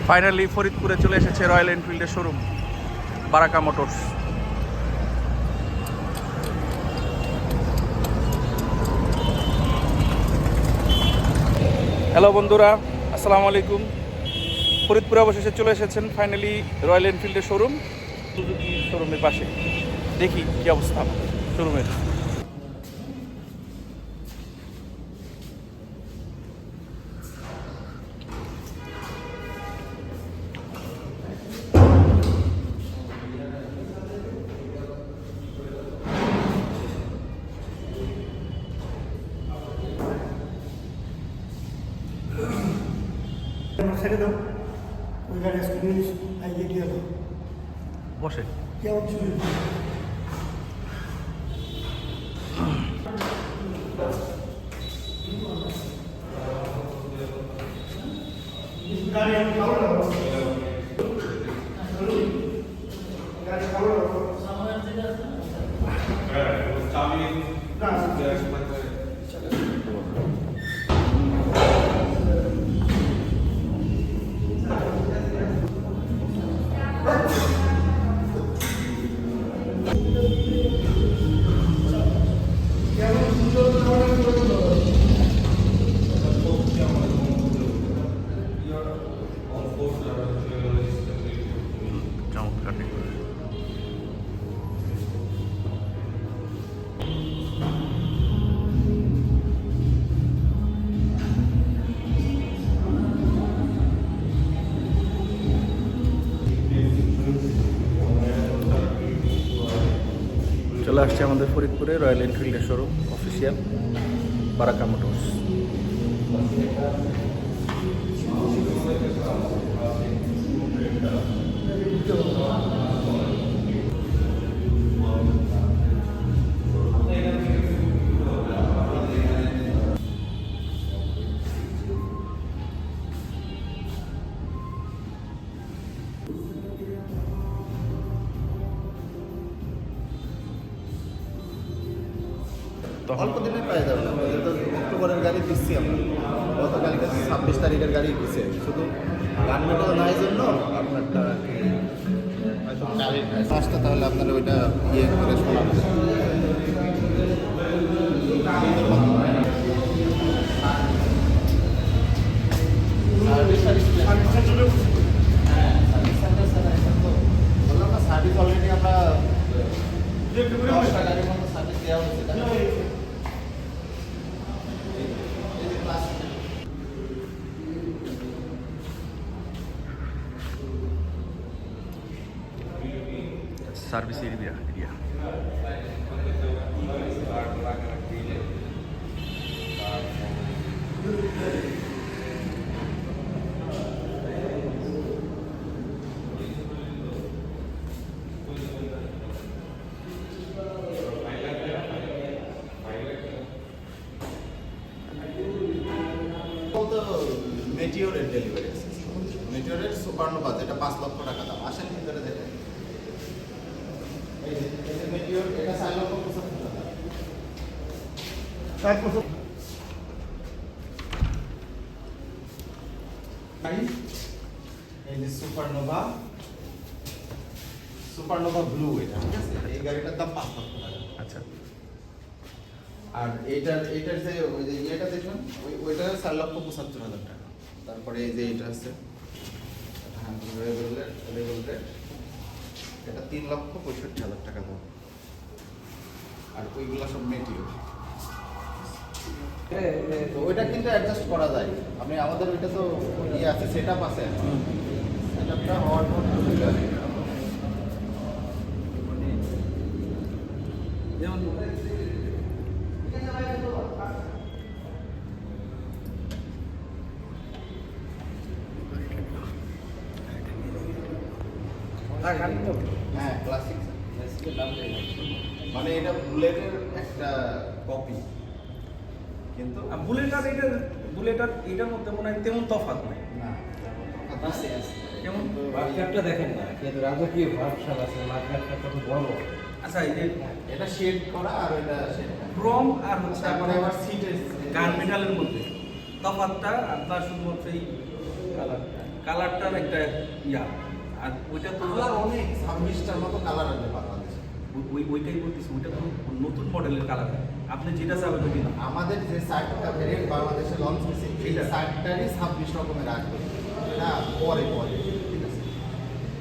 Finally ফরিদপুরে চলে এসেছে রয়্যাল এনফিল্ডের শোরুম বারাকা মোটরস। হ্যালো বন্ধুরা, আসসালামু আলাইকুম। ফরিদপুরে অবশেষে চলে এসেছেন ফাইনালি রয়্যাল এনফিল্ডের শোরুম, সুজুকি শোরুমের পাশে। দেখি কি অবস্থা শোরুমের। ছেড়ে দাও, ওই গাড়ি আইয়ে দিয়ে দাও বসে কেমন ছিল গাড়ি আমি খাবো না গাড়ি খাবো না চমৎকার ডেকোরেশন। চলে আসছে আমাদের ফরিদপুরে রয়্যাল এনফিল্ডের শোরুম অফিসিয়াল বারাকা মোটরস। অল্প দিনে পাই যাবে না, যেহেতু অক্টোবরের গাড়ি দিচ্ছি আমরা, গতকালকে 26 তারিখের গাড়ি দিচ্ছে, শুধু গানমেন্টাল নাই জন্য আপনারটা হয়তো পাঁচটা, তাহলে আপনার ওইটা ইয়ে করে শোনাবে। সার্ভিস অলরেডি আমরা 10টা গাড়ির মতো সার্ভিস দেওয়া হয়েছে। Service area. মেটিওরের ডেলিভারি আছে, মেটিওরের সুপারনোভা, যেটা 5 লক্ষ টাকা দাম। আসেন ভিতরে দেখেন, এই যে মেটিওর, এটা 4 লক্ষ 75 টাকা। তারপর এই যে সুপারনোভা, সুপারনোভা ব্লু, এটা ঠিক আছে। এই গাড়িটার দাম 5 লক্ষ টাকা। আচ্ছা, আর এইটার যে ওই যে ইয়েটা দেখুন, ওইটা 4 লক্ষ 75 হাজার টাকা। তারপরে এই যে এটা আছে এটা 3 লক্ষ 65 হাজার টাকা দাম। আর ওইগুলো সব মেটিরিয়াল, তো ওইটা কিন্তু অ্যাডজাস্ট করা যায়। আপনি আমাদের ওইটা তো ইয়ে আছে, সেটআপ আছে, সেটআপটা হওয়ার পর যেমন হ্যাঁ ক্লাসিক, মানে এটা বুলেটের একটা কপি, কিন্তু বুলেটার এটার মধ্যে মনে হয় তেমন তফাৎ নাই। না আছে কেমন মার্কেটটা দেখেন না, কিন্তু রাজকীয় ভাবসাব আছে, মার্কেটটা কত বড়। আচ্ছা, এই যে এটা শেড করা আর এটা শেড ক্রোম আর হচ্ছে তারপরে আবার সিটের গান মেটালের মধ্যে তফাৎটা আপনার শুধুমাত্র এই কালারটার একটা ইয়া, আর ওইটা তো কালার অনেক 26টার মতো কালার আছে বাংলাদেশে। ওইটাই বলতেছি, ওইটা তো নতুন মডেলের কালার। আপনি যেটা চাবেন ওইটাই না। আমাদের যে সাইটটা ভেরিয়েন্ট বাংলাদেশে লঞ্চ হয়েছে এই এটা? সাইটটারই 26 রকমের আসবে, এটা পরে পরে, ঠিক আছে।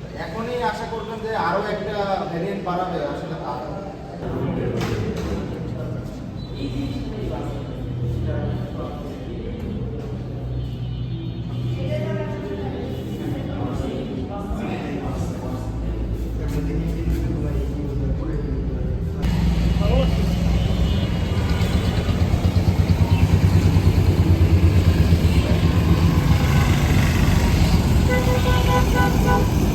তো এখনই আশা করবেন যে আরও একটা ভেরিয়েন্ট বাড়াবে, আসলে তা না। Thank you.